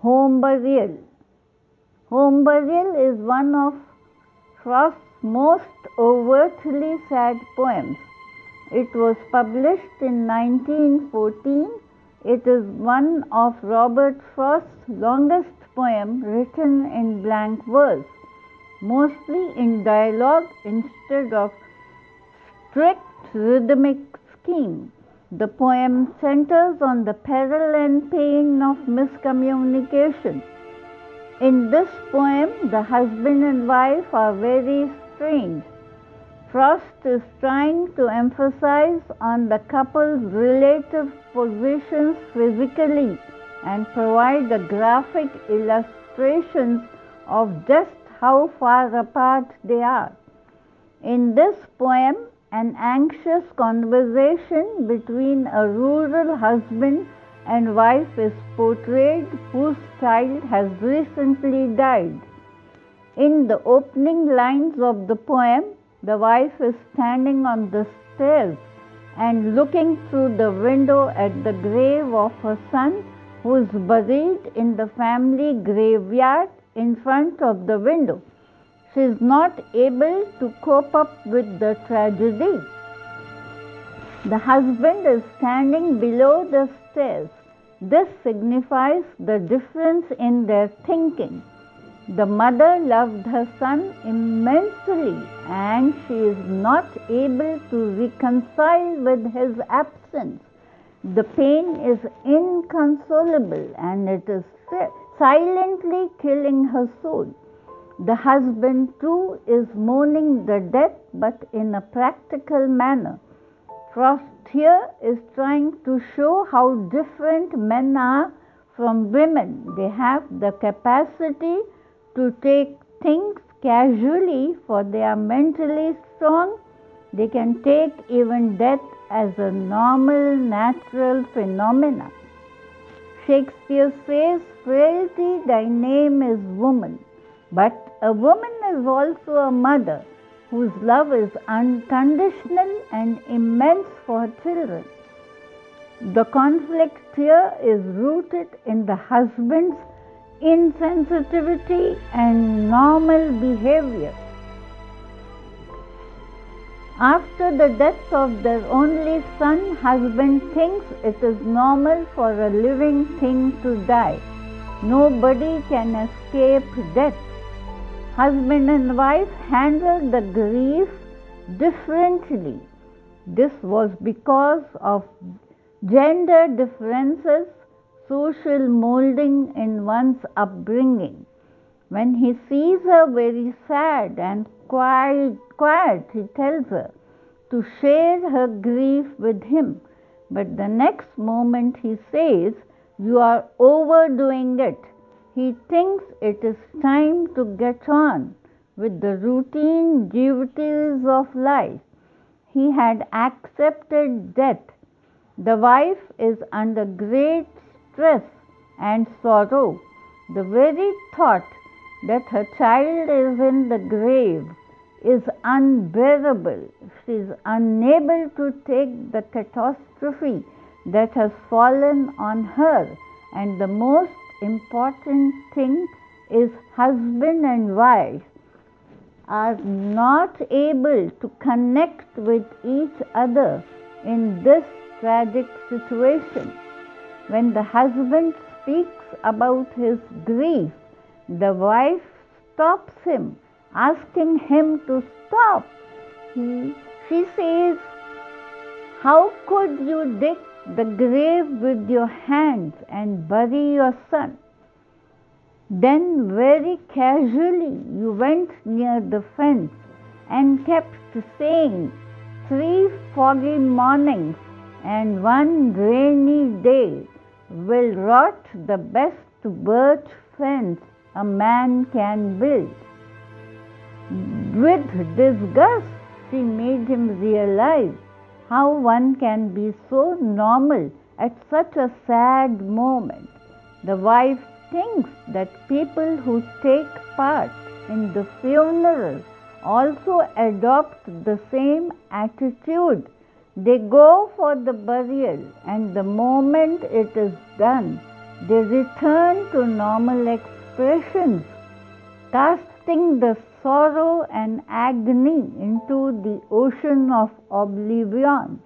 Home Burial. Home Burial is one of Frost's most overtly sad poems. It was published in 1914. It is one of Robert Frost's longest poems written in blank verse, mostly in dialogue instead of strict rhythmic scheme. The poem centers on the peril and pain of miscommunication. In this poem, the husband and wife are very strange. Frost is trying to emphasize on the couple's relative positions physically and provide the graphic illustrations of just how far apart they are. In this poem, an anxious conversation between a rural husband and wife is portrayed whose child has recently died. In the opening lines of the poem, the wife is standing on the stairs and looking through the window at the grave of her son, who is buried in the family graveyard in front of the window. She is not able to cope up with the tragedy. The husband is standing below the stairs. This signifies the difference in their thinking. The mother loved her son immensely, and she is not able to reconcile with his absence. The pain is inconsolable, and it is silently killing her soul. The husband too is mourning the death, but in a practical manner. Frost here is trying to show how different men are from women. They have the capacity to take things casually, for they are mentally strong. They can take even death as a normal, natural phenomena. Shakespeare says, "Frailty, thy name is woman." But a woman is also a mother whose love is unconditional and immense for her children. The conflict here is rooted in the husband's insensitivity and normal behavior. After the death of their only son, husband thinks it is normal for a living thing to die. Nobody can escape death. Husband and wife handle the grief differently. This was because of gender differences, social molding in one's upbringing. When he sees her very sad and quiet, he tells her to share her grief with him. But the next moment he says, "You are overdoing it." He thinks it is time to get on with the routine duties of life. He had accepted death. The wife is under great stress and sorrow. The very thought that her child is in the grave is unbearable. She is unable to take the catastrophe that has fallen on her, and the most important thing is husband and wife are not able to connect with each other in this tragic situation. When the husband speaks about his grief, the wife stops him, asking him to stop. She says, "How could you dig the grave with your hands and bury your son? Then very casually you went near the fence and kept saying, 3 foggy mornings and 1 rainy day will rot the best birch fence a man can build." With disgust, she made him realize how one can be so normal at such a sad moment. The wife thinks that people who take part in the funeral also adopt the same attitude. They go for the burial, and the moment it is done, they return to normal expressions, casting the sorrow and agony into the ocean of oblivion.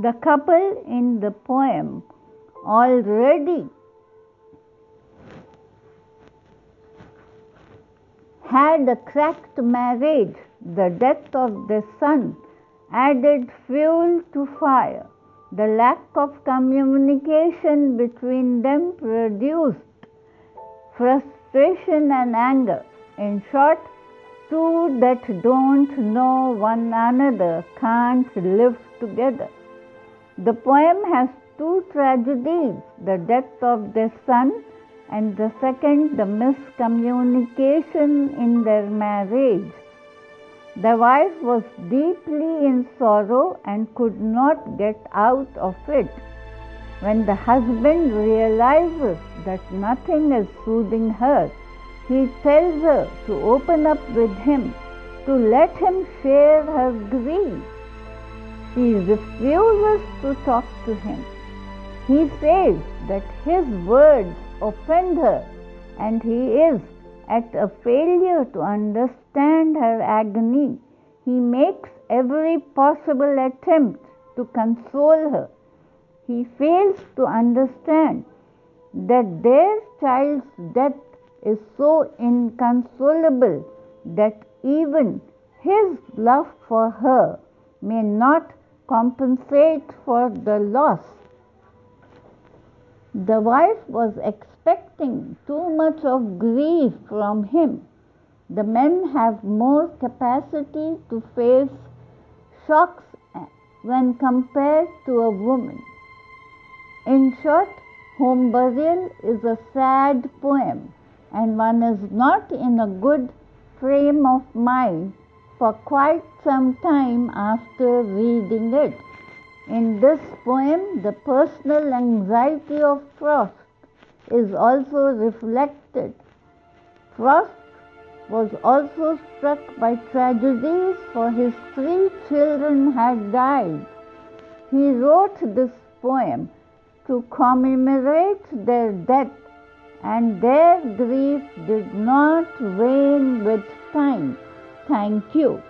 The couple in the poem already had a cracked marriage. The death of the son added fuel to fire. The lack of communication between them produced frustration and anger. In short, two that don't know one another can't live together. The poem has two tragedies, the death of their son and the second, the miscommunication in their marriage. The wife was deeply in sorrow and could not get out of it. When the husband realizes that nothing is soothing her, he tells her to open up with him, to let him share her grief. She refuses to talk to him. He says that his words offend her, and he is at a failure to understand her agony. He makes every possible attempt to console her. He fails to understand that their child's death is so inconsolable that even his love for her may not compensate for the loss. The wife was expecting too much of grief from him. The men have more capacity to face shocks when compared to a woman. In short, Home Burial is a sad poem, and one is not in a good frame of mind for quite some time after reading it. In this poem, the personal anxiety of Frost is also reflected. Frost was also struck by tragedies, for his 3 children had died. He wrote this poem to commemorate their death, and their grief did not wane with time. Thank you.